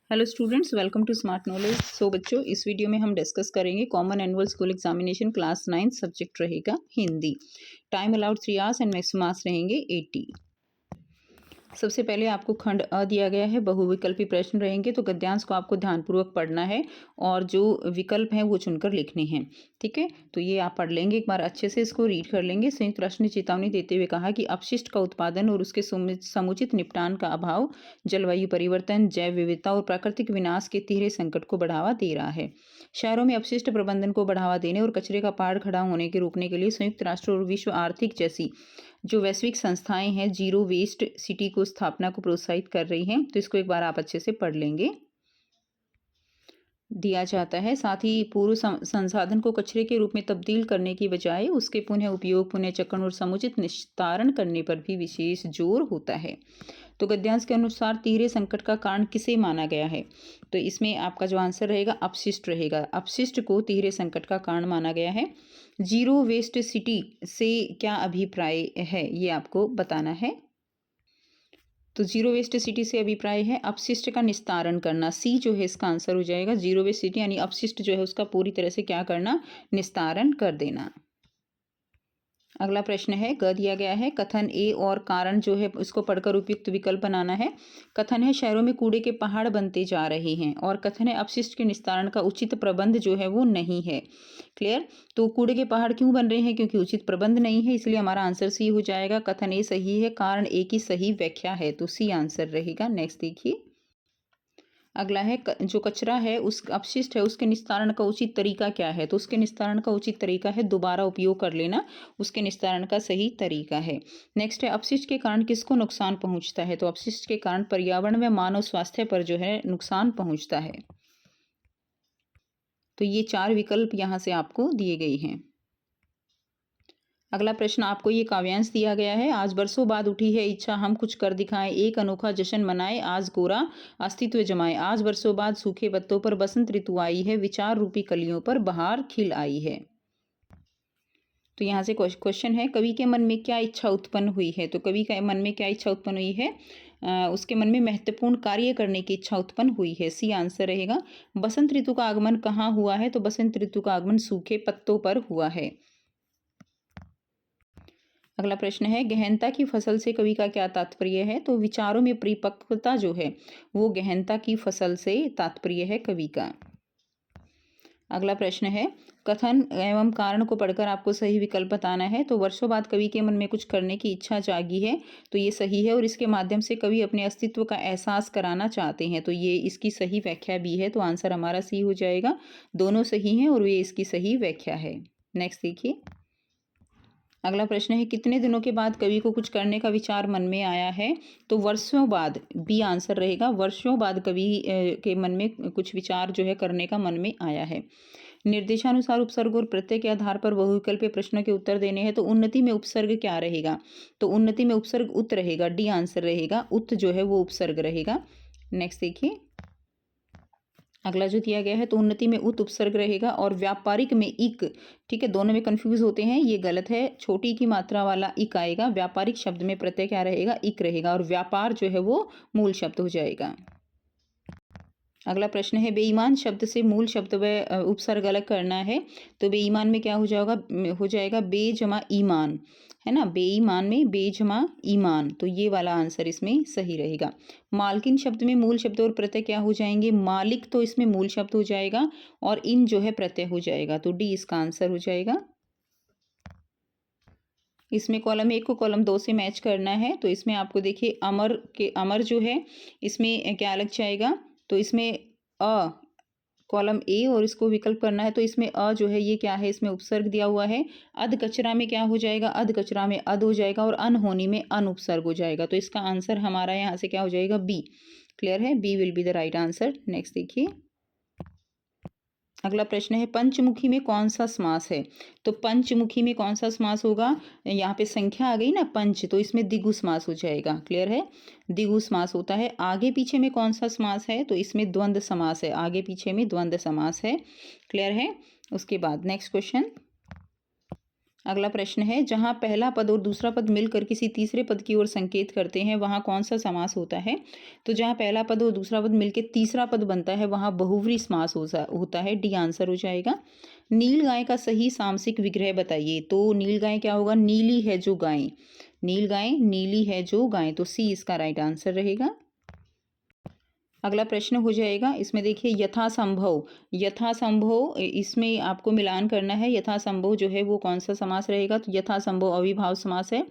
Hello students, welcome to Smart Knowledge. So बच्चों, इस video में हम डिस्कस करेंगे common annual school examination class 9 subject रहेगा Hindi. Time allowed 3 hours and maximum marks रहेंगे 80। सबसे पहले आपको खंड अ दिया गया है, बहुविकल्पी प्रश्न रहेंगे, तो गद्यांश को आपको ध्यानपूर्वक पढ़ना है और जो विकल्प हैं वो चुनकर लिखने हैं। ठीक है, तो ये आप पढ़ लेंगे, एक बार अच्छे से इसको रीड कर लेंगे। संयुक्त राष्ट्र ने चेतावनी देते हुए कहा कि अपशिष्ट का उत्पादन और उसके समुचित निपटान का अभाव जलवायु परिवर्तन, जैव विविधता और प्राकृतिक विनाश के तिहरे संकट को बढ़ावा दे रहा है। शहरों में अपशिष्ट प्रबंधन को बढ़ावा देने और कचरे का पहाड़ खड़ा होने के रोकने के लिए संयुक्त राष्ट्र और विश्व आर्थिक जैसी जो वैश्विक संस्थाएं हैं जीरो वेस्ट सिटी को स्थापना को प्रोत्साहित कर रही हैं। तो इसको एक बार आप अच्छे से पढ़ लेंगे। दिया जाता है साथ ही पूर्व संसाधन को कचरे के रूप में तब्दील करने की बजाय उसके पुनः उपयोग, पुनः चक्रण और समुचित निस्तारण करने पर भी विशेष जोर होता है। तो गद्यांश के अनुसार तिहरे संकट का कारण किसे माना गया है? तो इसमें आपका जो आंसर रहेगा अपशिष्ट रहेगा। अपशिष्ट को तिहरे संकट का कारण माना गया है। जीरो वेस्ट सिटी से क्या अभिप्राय है ये आपको बताना है। तो जीरो वेस्ट सिटी से अभिप्राय है अपशिष्ट का निस्तारण करना। सी जो है इसका आंसर हो जाएगा। जीरो वेस्ट सिटी यानी अपशिष्ट जो है उसका पूरी तरह से क्या करना, निस्तारण कर देना। अगला प्रश्न है, ग दिया गया है, कथन ए और कारण जो है इसको पढ़कर उपयुक्त विकल्प बनाना है। कथन है शहरों में कूड़े के पहाड़ बनते जा रहे हैं, और कथन है अपशिष्ट के निस्तारण का उचित प्रबंध जो है वो नहीं है। क्लियर? तो कूड़े के पहाड़ क्यों बन रहे हैं? क्योंकि उचित प्रबंध नहीं है, इसलिए हमारा आंसर सी हो जाएगा। कथन ए सही है, कारण ए की सही व्याख्या है, तो सी आंसर रहेगा। नेक्स्ट देखिए, अगला है जो कचरा है उस अपशिष्ट है उसके निस्तारण का उचित तरीका क्या है? तो उसके निस्तारण का उचित तरीका है दोबारा उपयोग कर लेना, उसके निस्तारण का सही तरीका है। नेक्स्ट है अपशिष्ट के कारण किसको नुकसान पहुंचता है? तो अपशिष्ट के कारण पर्यावरण व मानव स्वास्थ्य पर जो है नुकसान पहुंचता है। तो ये 4 विकल्प यहाँ से आपको दिए गए हैं। अगला प्रश्न आपको ये काव्यांश दिया गया है। आज बरसों बाद उठी है इच्छा हम कुछ कर दिखाएं, एक अनोखा जश्न मनाए, आज गोरा अस्तित्व जमाए। आज बरसों बाद सूखे पत्तों पर बसंत ऋतु आई है, विचार रूपी कलियों पर बहार खिल आई है। तो यहाँ से क्वेश्चन है, कवि के मन में क्या इच्छा उत्पन्न हुई है? तो कवि के मन में क्या इच्छा उत्पन्न हुई है? उसके मन में महत्वपूर्ण कार्य करने की इच्छा उत्पन्न हुई है। सी आंसर रहेगा। बसंत ऋतु का आगमन कहाँ हुआ है? तो बसंत ऋतु का आगमन सूखे पत्तों पर हुआ है। अगला प्रश्न है, गहनता की फसल से कवि का क्या तात्पर्य है? तो विचारों में परिपक्वता जो है वो गहनता की फसल से तात्पर्य है कवि का। अगला प्रश्न है, कथन एवं कारण को पढ़कर आपको सही विकल्प बताना है। तो वर्षों बाद कवि के मन में कुछ करने की इच्छा जागी है, तो ये सही है, और इसके माध्यम से कवि अपने अस्तित्व का एहसास कराना चाहते हैं, तो ये इसकी सही व्याख्या भी है, तो आंसर हमारा सी हो जाएगा। दोनों सही हैं और ये इसकी सही व्याख्या है। नेक्स्ट देखिए, अगला प्रश्न है, कितने दिनों के बाद कवि को कुछ करने का विचार मन में आया है? तो वर्षों बाद, बी आंसर रहेगा। वर्षों बाद कवि के मन में कुछ विचार जो है करने का मन में आया है। निर्देशानुसार उपसर्ग और प्रत्यय के आधार पर बहुविकल्पीय प्रश्नों के उत्तर देने हैं, तो उन्नति में उपसर्ग क्या रहेगा? तो उन्नति में उपसर्ग उत रहेगा, डी आंसर रहेगा। उत जो है वो उपसर्ग रहेगा। नेक्स्ट देखिए, अगला जो दिया गया है, तो उन्नति में उत उपसर्ग रहेगा और व्यापारिक में इक। ठीक है, दोनों में कंफ्यूज होते हैं, ये गलत है। छोटी की मात्रा वाला इक आएगा, व्यापारिक शब्द में प्रत्यय क्या रहेगा? इक रहेगा, और व्यापार जो है वो मूल शब्द हो जाएगा। अगला प्रश्न है, बेईमान शब्द से मूल शब्द व उपसर्ग अलग करना है। तो बेईमान में क्या हो जाएगा बे जमा ईमान, है ना। बेईमान में बे जमा ईमान, तो ये वाला आंसर इसमें सही रहेगा। मालकिन शब्द में मूल शब्द और प्रत्यय क्या हो जाएंगे? मालिक तो इसमें मूल शब्द हो जाएगा और इन जो है प्रत्यय हो जाएगा, तो डी इसका आंसर हो जाएगा। इसमें कॉलम 1 को कॉलम 2 से मैच करना है, तो इसमें आपको देखिए अमर जो है इसमें क्या लग जाएगा? तो इसमें अ कॉलम ए, और इसको विकल्प करना है, तो इसमें अ जो है ये क्या है? इसमें उपसर्ग दिया हुआ है। अध कचरा में क्या हो जाएगा? अध कचरा में अध हो जाएगा, और अनहोनी में अन उपसर्ग हो जाएगा, तो इसका आंसर हमारा यहाँ से क्या हो जाएगा? बी। क्लियर है? B will be the right answer. Next देखिए, अगला प्रश्न है, पंचमुखी में कौन सा समास है? तो पंचमुखी में कौन सा समास होगा? यहाँ पे संख्या आ गई ना, पंच, तो इसमें द्विगु समास हो जाएगा। क्लियर है? द्विगु समास होता है। आगे पीछे में कौन सा समास है? तो इसमें द्वंद्व समास है, आगे पीछे में द्वंद्व समास है। क्लियर है? उसके बाद नेक्स्ट क्वेश्चन, अगला प्रश्न है, जहाँ पहला पद और दूसरा पद मिलकर किसी तीसरे पद की ओर संकेत करते हैं वहाँ कौन सा समास होता है? तो जहाँ पहला पद और दूसरा पद मिलकर तीसरा पद बनता है वहाँ बहुव्रीहि समास होता है। डी आंसर हो जाएगा। नील गाय का सही सामसिक विग्रह बताइए। तो नील गाय क्या होगा? नीली है जो गाय, नील गाय नीली है जो गाय, तो सी इसका राइट आंसर रहेगा। अगला प्रश्न हो जाएगा, इसमें देखिए यथासंभव, यथासंभव इसमें आपको मिलान करना है। यथासंभव जो है वो कौन सा समास रहेगा? तो यथासंभव अविभाव समास है।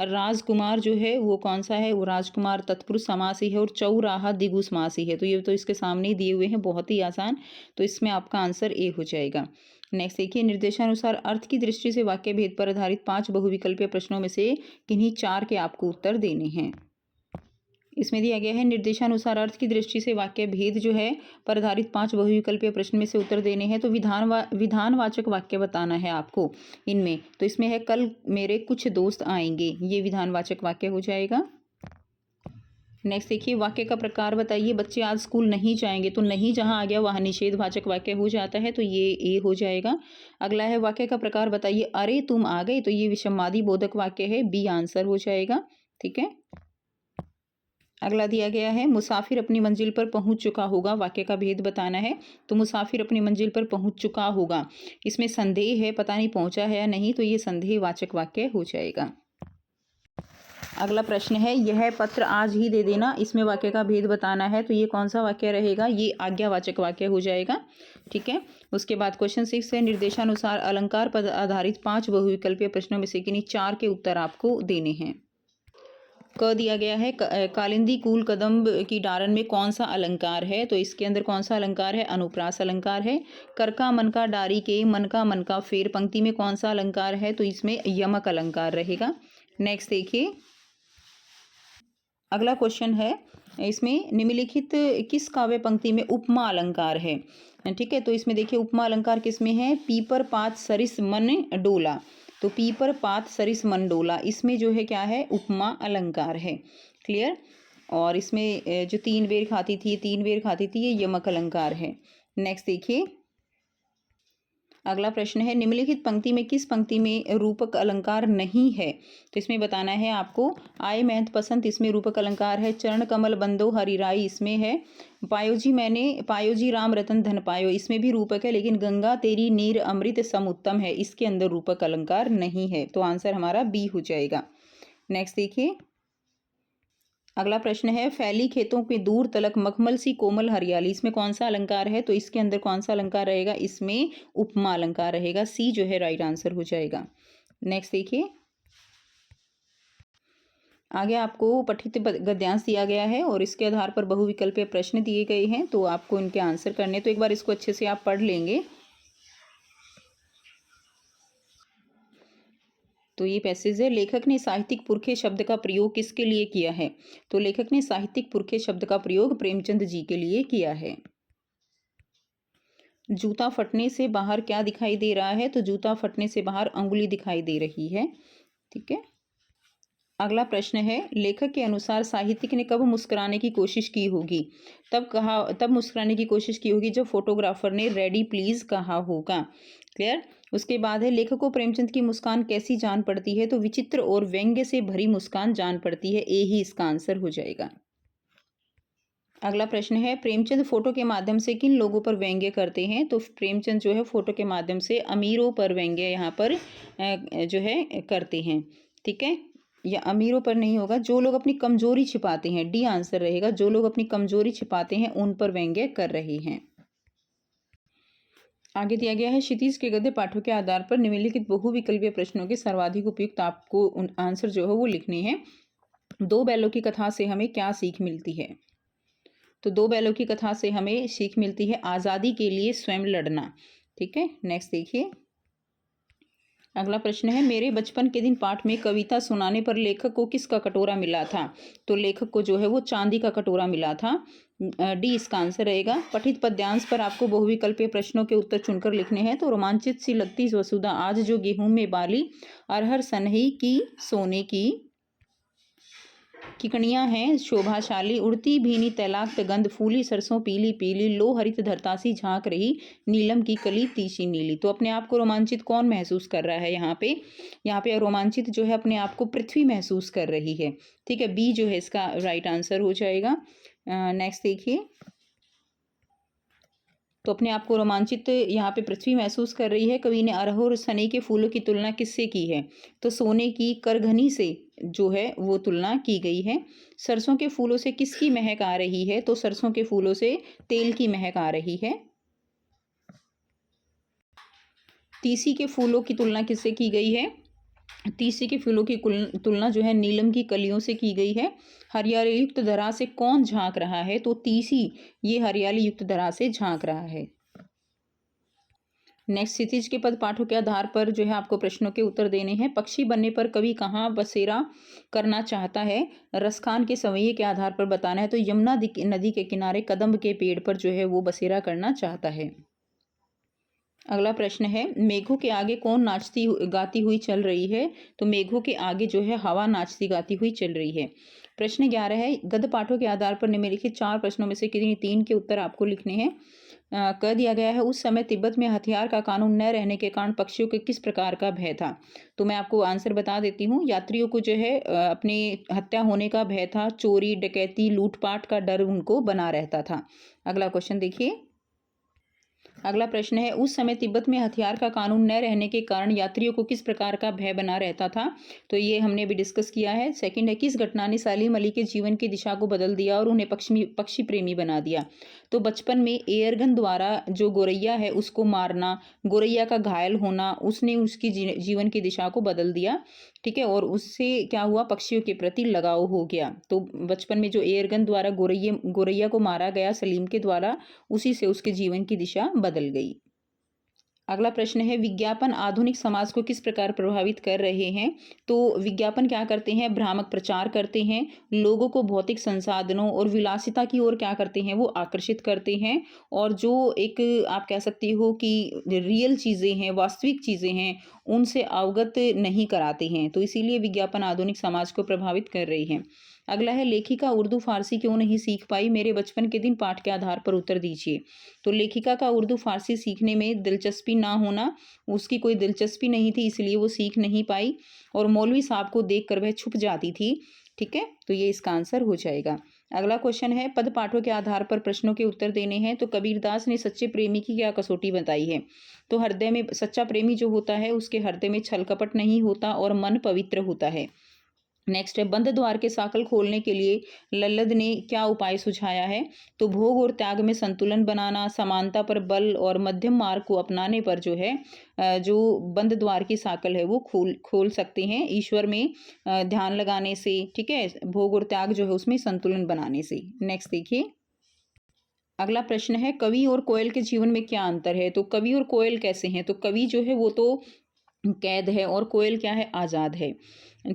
राजकुमार जो है वो कौन सा है? वो राजकुमार तत्पुरुष समास ही है। और चौराहा द्विगु समास ही है। तो ये तो इसके सामने ही दिए हुए हैं, बहुत ही आसान। तो इसमें आपका आंसर ए हो जाएगा। नेक्स्ट देखिए, निर्देशानुसार अर्थ की दृष्टि से वाक्य भेद पर आधारित 5 बहुविकल्पीय प्रश्नों में से किन्हीं 4 के आपको उत्तर देने हैं। इसमें दिया गया है, निर्देशानुसार अर्थ की दृष्टि से वाक्य भेद जो है पर आधारित 5 बहुविकल्पीय प्रश्न में से उत्तर देने हैं। तो विधानवाचक वाक्य बताना है आपको इनमें। तो इसमें है, कल मेरे कुछ दोस्त आएंगे, ये विधानवाचक वाक्य हो जाएगा। नेक्स्ट देखिए, वाक्य का प्रकार बताइए। बच्चे आज स्कूल नहीं जाएंगे, तो नहीं जहां आ गया वहां निषेधवाचक वाक्य हो जाता है, तो ये ए हो जाएगा। अगला है, वाक्य का प्रकार बताइए। अरे तुम आ गए, तो ये विषमादि बोधक वाक्य है। बी आंसर हो जाएगा। ठीक है। अगला दिया गया है, मुसाफिर अपनी मंजिल पर पहुंच चुका होगा, वाक्य का भेद बताना है। तो मुसाफिर अपनी मंजिल पर पहुंच चुका होगा, इसमें संदेह है, पता नहीं पहुंचा है या नहीं, तो ये संदेहवाचक वाक्य हो जाएगा। अगला प्रश्न है, यह पत्र आज ही दे देना, इसमें वाक्य का भेद बताना है। तो ये कौन सा वाक्य रहेगा? ये आज्ञावाचक वाक्य हो जाएगा। ठीक है। उसके बाद क्वेश्चन 6 है, निर्देशानुसार अलंकार पद आधारित 5 बहुविकल्पीय प्रश्नों में से किन्हीं 4 के उत्तर आपको देने हैं। क दिया गया है, कालिंदी कूल कदम्ब की डारन में कौन सा अलंकार है? तो इसके अंदर कौन सा अलंकार है? अनुप्रास अलंकार है। कर का मन का डारी के, मन का फेर पंक्ति में कौन सा अलंकार है? तो इसमें यमक अलंकार रहेगा। नेक्स्ट देखिए, अगला क्वेश्चन है, इसमें निम्नलिखित किस काव्य पंक्ति में उपमा अलंकार है? ठीक है। तो इसमें देखिए, उपमा अलंकार किसमें है? पीपर पात सरिस मन डोला। तो पीपर पात सरिस मन डोला, इसमें जो है क्या है? उपमा अलंकार है। क्लियर। और इसमें जो 3 बेर खाती थी, ये यमक अलंकार है। नेक्स्ट देखिए, अगला प्रश्न है, निम्नलिखित पंक्ति में किस पंक्ति में रूपक अलंकार नहीं है? तो इसमें बताना है आपको। आए महंत पसंत, इसमें रूपक अलंकार है। चरण कमल बंदो हरिराई, इसमें है। पायो जी राम रतन धन पायो, इसमें भी रूपक है, लेकिन गंगा तेरी नीर अमृत सम उत्तम है, इसके अंदर रूपक अलंकार नहीं है। तो आंसर हमारा बी हो जाएगा। नेक्स्ट देखिए, अगला प्रश्न है, फैली खेतों पे दूर तलक मखमल सी कोमल हरियाली, इसमें कौन सा अलंकार है? तो इसके अंदर कौन सा अलंकार रहेगा? इसमें उपमा अलंकार रहेगा। सी जो है राइट आंसर हो जाएगा। नेक्स्ट देखिए, आगे आपको पठित गद्यांश दिया गया है और इसके आधार पर बहुविकल्पीय प्रश्न दिए गए हैं, तो आपको इनके आंसर करने। तो एक बार इसको अच्छे से आप पढ़ लेंगे। तो ये पैसेज है, लेखक ने साहित्यिक पुरखे शब्द का प्रयोग किसके लिए किया है? तो लेखक ने साहित्यिक पुरखे शब्द का प्रयोग प्रेमचंद जी के लिए किया है। जूता फटने से बाहर क्या दिखाई दे रहा है? तो जूता फटने से बाहर अंगुली दिखाई दे रही है। ठीक है। अगला प्रश्न है, लेखक के अनुसार साहित्यिक ने कब मुस्कुराने की कोशिश की होगी? तब मुस्कुराने की कोशिश की होगी जब फोटोग्राफर ने रेडी प्लीज कहा होगा। क्लियर। उसके बाद है, लेखक को प्रेमचंद की मुस्कान कैसी जान पड़ती है? तो विचित्र और व्यंग्य से भरी मुस्कान जान पड़ती है। ए ही इसका आंसर हो जाएगा। अगला प्रश्न है, प्रेमचंद फोटो के माध्यम से किन लोगों पर व्यंग्य करते हैं? तो प्रेमचंद जो है फोटो के माध्यम से अमीरों पर व्यंग्य यहाँ पर जो है करते हैं। ठीक है। या अमीरों पर नहीं होगा, जो लोग अपनी कमजोरी छिपाते हैं। डी आंसर रहेगा, जो लोग अपनी कमजोरी छिपाते हैं उन पर व्यंग्य कर रहे हैं। आगे दिया गया है, क्षितिज के गद्य पाठों के आधार पर निम्नलिखित बहुविकल्पीय प्रश्नों के सर्वाधिक उपयुक्त आपको आंसर जो है वो लिखने हैं। 2 बैलों की कथा से हमें क्या सीख मिलती है? तो 2 बैलों की कथा से हमें सीख मिलती है आज़ादी के लिए स्वयं लड़ना। ठीक है। नेक्स्ट देखिए, अगला प्रश्न है, मेरे बचपन के दिन पाठ में कविता सुनाने पर लेखक को किसका कटोरा मिला था? तो लेखक को जो है वो चांदी का कटोरा मिला था। डी इसका आंसर रहेगा। पठित पद्यांश पर आपको बहुविकल्पीय प्रश्नों के उत्तर चुनकर लिखने हैं। तो रोमांचित सी लगती वसुधा आज जो गेहूं में बाली, अरहर सनही की सोने की किकणियाँ हैं शोभाशाली, उड़ती भीनी तैलाक्त गंध, फूली सरसों पीली पीली, लो हरित धरतासी झांक रही, नीलम की कली तीसी नीली। तो अपने आप को रोमांचित कौन महसूस कर रहा है यहाँ पे? यहाँ पे रोमांचित जो है अपने आप को पृथ्वी महसूस कर रही है। ठीक है, बी जो है इसका राइट आंसर हो जाएगा। नेक्स्ट देखिए, तो अपने आप को रोमांचित यहाँ पे पृथ्वी महसूस कर रही है। कवि ने अरहर और सनी के फूलों की तुलना किससे की है? तो सोने की करघनी से जो है वो तुलना की गई है। सरसों के फूलों से किसकी महक आ रही है? तो सरसों के फूलों से तेल की महक आ रही है। तीसी के फूलों की तुलना किससे की गई है? तीसी के फूलों की तुलना जो है नीलम की कलियों से की गई है। हरियाली युक्त धरा से कौन झांक रहा है? तो तीसी ये हरियाली युक्त धरा से झांक रहा है। नेक्स्ट, क्षितिज के पद पाठों के आधार पर जो है आपको प्रश्नों के उत्तर देने हैं। पक्षी बनने पर कवि कहाँ बसेरा करना चाहता है? रसखान के सवैये के आधार पर बताना है। तो यमुना नदी के किनारे कदम्ब के पेड़ पर जो है वो बसेरा करना चाहता है। अगला प्रश्न है, मेघों के आगे कौन नाचती गाती हुई चल रही है? तो मेघों के आगे जो है हवा नाचती गाती हुई चल रही है। प्रश्न 11 है, गद्य पाठों के आधार पर निम्नलिखित 4 प्रश्नों में से किन्हीं 3 के उत्तर आपको लिखने हैं। कह दिया गया है, उस समय तिब्बत में हथियार का कानून न रहने के कारण पक्षियों के किस प्रकार का भय था? तो मैं आपको आंसर बता देती हूँ। यात्रियों को जो है अपनी हत्या होने का भय था। चोरी डकैती लूटपाट का डर उनको बना रहता था। अगला क्वेश्चन देखिए। अगला प्रश्न है, उस समय तिब्बत में हथियार का कानून न रहने के कारण यात्रियों को किस प्रकार का भय बना रहता था? तो ये हमने भी डिस्कस किया है। सेकंड है, किस घटना ने सलीम अली के जीवन की दिशा को बदल दिया और उन्हें पक्षी प्रेमी बना दिया? तो बचपन में एयरगन द्वारा जो गोरैया है उसको मारना, गोरैया का घायल होना, उसने उसकी जीवन की दिशा को बदल दिया। ठीक है, और उससे क्या हुआ? पक्षियों के प्रति लगाव हो गया। तो बचपन में जो एयरगन द्वारा गोरैया को मारा गया सलीम के द्वारा, उसी से उसके जीवन की दिशा बदल गई। अगला प्रश्न है, विज्ञापन आधुनिक समाज को किस प्रकार प्रभावित कर रहे हैं? तो विज्ञापन क्या करते हैं? भ्रामक प्रचार करते हैं, लोगों को भौतिक संसाधनों और विलासिता की ओर क्या करते हैं? वो आकर्षित करते हैं। और जो एक आप कह सकती हो कि रियल चीज़ें हैं, वास्तविक चीज़ें हैं, उनसे अवगत नहीं कराते हैं। तो इसीलिए विज्ञापन आधुनिक समाज को प्रभावित कर रही है। अगला है, लेखिका उर्दू फारसी क्यों नहीं सीख पाई? मेरे बचपन के दिन पाठ के आधार पर उत्तर दीजिए। तो लेखिका का उर्दू फारसी सीखने में दिलचस्पी ना होना, उसकी कोई दिलचस्पी नहीं थी, इसलिए वो सीख नहीं पाई। और मौलवी साहब को देखकर वह छुप जाती थी। ठीक है, तो ये इसका आंसर हो जाएगा। अगला क्वेश्चन है, पद पाठों के आधार पर प्रश्नों के उत्तर देने हैं। तो कबीरदास ने सच्चे प्रेमी की क्या कसौटी बताई है? तो हृदय में, सच्चा प्रेमी जो होता है उसके हृदय में छल कपट नहीं होता और मन पवित्र होता है। नेक्स्ट है, बंद द्वार के साकल खोलने के लिए लल्लद ने क्या उपाय सुझाया है? तो भोग और त्याग में संतुलन बनाना, समानता पर बल और मध्यम मार्ग को अपनाने पर जो है जो बंद द्वार की साकल है वो खोल सकते हैं, ईश्वर में ध्यान लगाने से। ठीक है, भोग और त्याग जो है उसमें संतुलन बनाने से। नेक्स्ट देखिए। अगला प्रश्न है, कवि और कोयल के जीवन में क्या अंतर है? तो कवि और कोयल कैसे हैं? तो कवि जो है वो तो कैद है और कोयल क्या है? आज़ाद है।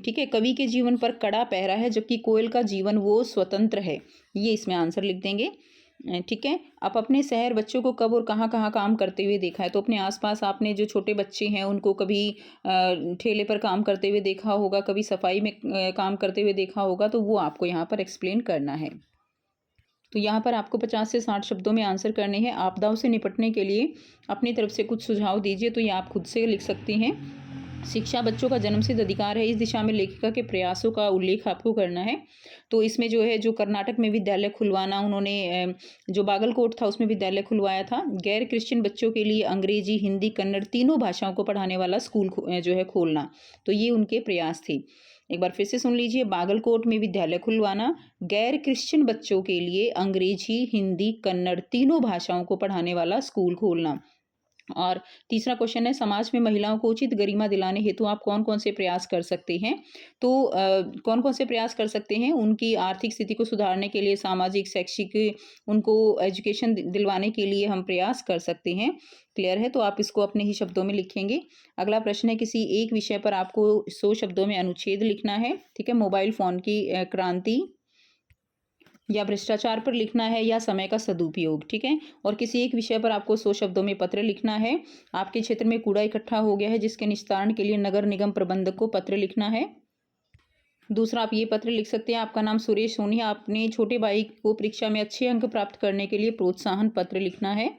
ठीक है, कवि के जीवन पर कड़ा पहरा है, जबकि कोयल का जीवन वो स्वतंत्र है। ये इसमें आंसर लिख देंगे। ठीक है, आप अपने शहर बच्चों को कब और कहाँ-कहाँ काम करते हुए देखा है? तो अपने आस-पास आपने जो छोटे बच्चे हैं उनको कभी ठेले पर काम करते हुए देखा होगा, कभी सफाई में काम करते हुए देखा होगा, तो वो आपको यहाँ पर एक्सप्लेन करना है। तो यहाँ पर आपको 50 से 60 शब्दों में आंसर करने हैं। आपदाओं से निपटने के लिए अपनी तरफ से कुछ सुझाव दीजिए, तो ये आप खुद से लिख सकती हैं। शिक्षा बच्चों का जन्मसिद्ध अधिकार है, इस दिशा में लेखिका के प्रयासों का उल्लेख आपको करना है। तो इसमें जो है, जो कर्नाटक में विद्यालय खुलवाना, उन्होंने जो बागलकोट था उसमें विद्यालय खुलवाया था। गैर क्रिश्चियन बच्चों के लिए अंग्रेजी, हिंदी, कन्नड़ तीनों भाषाओं को पढ़ाने वाला स्कूल जो है खोलना, तो ये उनके प्रयास थे। एक बार फिर से सुन लीजिए, बागलकोट में विद्यालय खुलवाना, गैर क्रिश्चियन बच्चों के लिए अंग्रेजी, हिंदी, कन्नड़ तीनों भाषाओं को पढ़ाने वाला स्कूल खोलना। और तीसरा क्वेश्चन है, समाज में महिलाओं को उचित गरिमा दिलाने हेतु आप कौन-कौन से प्रयास कर सकते हैं? तो कौन-कौन से प्रयास कर सकते हैं? उनकी आर्थिक स्थिति को सुधारने के लिए, सामाजिक, शैक्षिक उनको एजुकेशन दिलवाने के लिए हम प्रयास कर सकते हैं। क्लियर है? तो आप इसको अपने ही शब्दों में लिखेंगे। अगला प्रश्न है, किसी एक विषय पर आपको 100 शब्दों में अनुच्छेद लिखना है। ठीक है, मोबाइल फ़ोन की क्रांति या भ्रष्टाचार पर लिखना है या समय का सदुपयोग। ठीक है, और किसी एक विषय पर आपको 100 शब्दों में पत्र लिखना है। आपके क्षेत्र में कूड़ा इकट्ठा हो गया है, जिसके निस्तारण के लिए नगर निगम प्रबंधक को पत्र लिखना है। दूसरा आप ये पत्र लिख सकते हैं, आपका नाम सुरेश सोनी है, आपने छोटे भाई को परीक्षा में अच्छे अंक प्राप्त करने के लिए प्रोत्साहन पत्र लिखना है।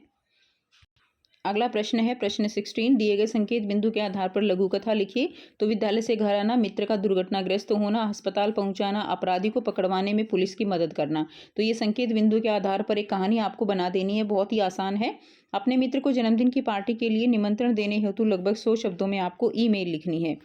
अगला प्रश्न है प्रश्न 16, दिए गए संकेत बिंदु के आधार पर लघु कथा लिखिए। तो विद्यालय से घर आना, मित्र का दुर्घटनाग्रस्त होना, अस्पताल पहुंचाना, अपराधी को पकड़वाने में पुलिस की मदद करना। तो ये संकेत बिंदु के आधार पर एक कहानी आपको बना देनी है, बहुत ही आसान है। अपने मित्र को जन्मदिन की पार्टी के लिए निमंत्रण देने हेतु लगभग 100 शब्दों में आपको ईमेल लिखनी है।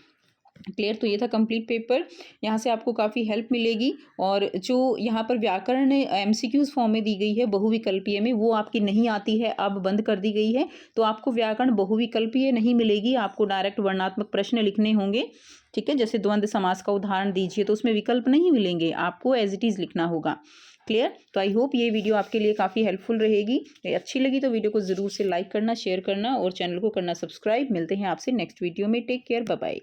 क्लियर। तो ये था कंप्लीट पेपर। यहाँ से आपको काफ़ी हेल्प मिलेगी और जो यहाँ पर व्याकरण एमसीक्यूज फॉर्म में दी गई है बहुविकल्पीय में, वो आपकी नहीं आती है, अब बंद कर दी गई है। तो आपको व्याकरण बहुविकल्पीय नहीं मिलेगी, आपको डायरेक्ट वर्णात्मक प्रश्न लिखने होंगे। ठीक है, जैसे द्वंद्व समास का उदाहरण दीजिए, तो उसमें विकल्प नहीं मिलेंगे, आपको एज इट इज़ लिखना होगा। क्लियर। तो आई होप ये वीडियो आपके लिए काफ़ी हेल्पफुल रहेगी। अच्छी लगी तो वीडियो को ज़रूर से लाइक करना, शेयर करना और चैनल को करना सब्सक्राइब। मिलते हैं आपसे नेक्स्ट वीडियो में। Take care, bye bye.